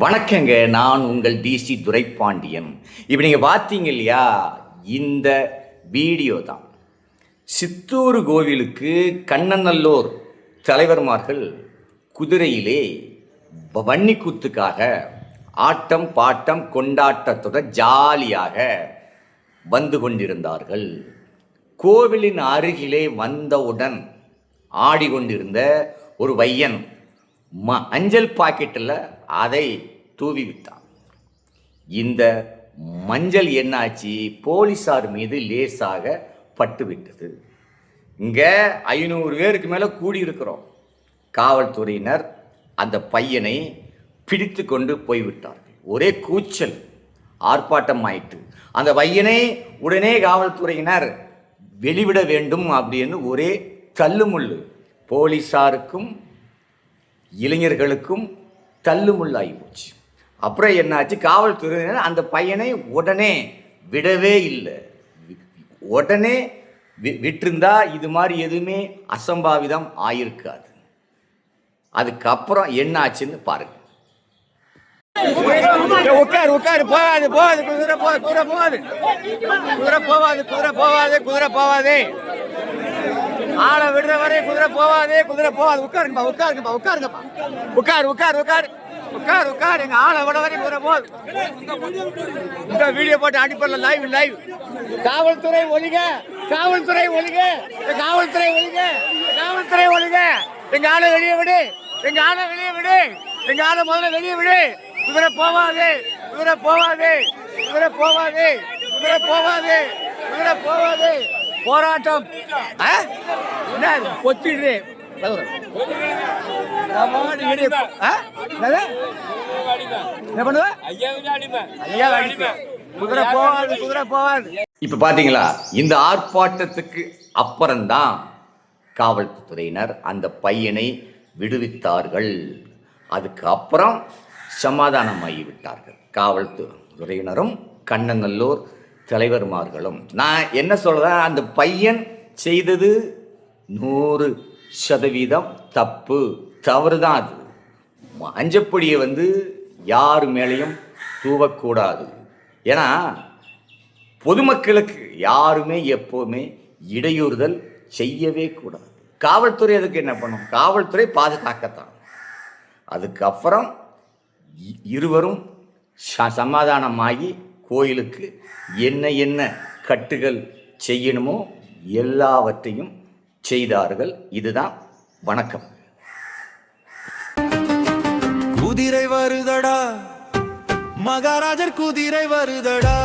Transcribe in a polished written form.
வணக்கங்க, நான் உங்கள் டிசி துரைப்பாண்டியன். இப்போ நீங்கள் பார்த்தீங்க இல்லையா, இந்த வீடியோ தான் சித்தூர் கோவிலுக்கு கண்ணநல்லூர் தலைவர்மார்கள் குதிரையிலே வன்னிக்கூத்துக்காக ஆட்டம் பாட்டம் கொண்டாட்டத்துடன் ஜாலியாக வந்து கொண்டிருந்தார்கள். கோவிலின் அருகிலே வந்தவுடன் ஆடிக்கொண்டிருந்த ஒரு பையன் மஞ்சள் பாக்கெட்டில் அதை தூவி விட்டான். இந்த மஞ்சள் என்னாச்சு, போலீஸார் மீது லேசாக பட்டுவிட்டது. இங்கே 500 பேருக்கு மேலே கூடியிருக்கிறோம். காவல்துறையினர் அந்த பையனை பிடித்து கொண்டு போய்விட்டார்கள். ஒரே கூச்சல் ஆர்ப்பாட்டம் ஆயிட்டு அந்த பையனை உடனே காவல்துறையினர் வெளிவிட வேண்டும் அப்படின்னு ஒரே தள்ளுமுள்ளு. போலீஸாருக்கும் இளைஞர்களுக்கும் தள்ளுமுள்ளாகி போச்சு. அப்புறம் என்னாச்சு, காவல்துறையினர் அந்த பையனை உடனே விடவே இல்லை. உடனே விட்டிருந்தா இது மாதிரி எதுவுமே அசம்பாவிதம் ஆயிருக்காது. அதுக்கப்புறம் என்னாச்சுன்னு பாருங்க. உட்காரு உட்காரு, போகாது போகாது, குதிரை போகாது, குதிரை போகாது, குதிரை போகாது, குதிரை போகாது, குதிரை போகாது, ஆளை விடுற வரை குதிரை போகாது, குதிரை போகாது. உட்காருங்கப்பா உட்காருங்கப்பா உட்காருங்கப்பா, உட்காரு உட்காரு உட்காரு உட்காரு உட்காரு, எங்க ஆளை விட வரை குதிரை போகுது. இந்த வீடியோ போட்டு அடிப்படல லைவ் லைவ். காவல்துறை ஒழிக, காவல்துறை ஒழிக, காவல்துறை ஒழிக, காவல்துறை ஒழிக. எங்க ஆளை வெளியே விடு, எங்க ஆளை வெளியே விடு, எங்க ஆளை முதல்ல வெளியே விடு. குதிரை போவாது, குதிரை போவாது, குதிரை போவாது, குதிரை போவாது, குதிரை போவாது. போராட்டம் என்ன கொத்திடுது, குதிரை போவாது, குதிரை போவாது. இப்ப பாத்தீங்களா, இந்த ஆர்ப்பாட்டத்துக்கு அப்புறம்தான் காவல்துறையினர் அந்த பையனை விடுவித்தார்கள். அதுக்கு அப்புறம் சமாதானமாகி விட்டார்கள் காவல்துறையினரும் கண்ணநல்லூர் தலைவர்மார்களும். நான் என்ன சொல்றேன், அந்த பையன் செய்தது 100% தப்பு, தவறு தான். அது மஞ்சப்பொடியை யார் மேலேயும் தூவக்கூடாது. ஏன்னா பொதுமக்களுக்கு யாருமே எப்போவுமே இடையூறுதல் செய்யவே கூடாது. காவல்துறை அதுக்கு என்ன பண்ணும், காவல்துறை பாதுகாக்கத்தான். அதுக்கப்புறம் இருவரும் சமாதானமாகி கோயிலுக்கு என்ன என்ன கட்டுகள் செய்யணுமோ எல்லாவற்றையும் செய்தார்கள். இதுதான் வணக்கம். குதிரை வருதடா, மகாராஜர் குதிரை வருதடா.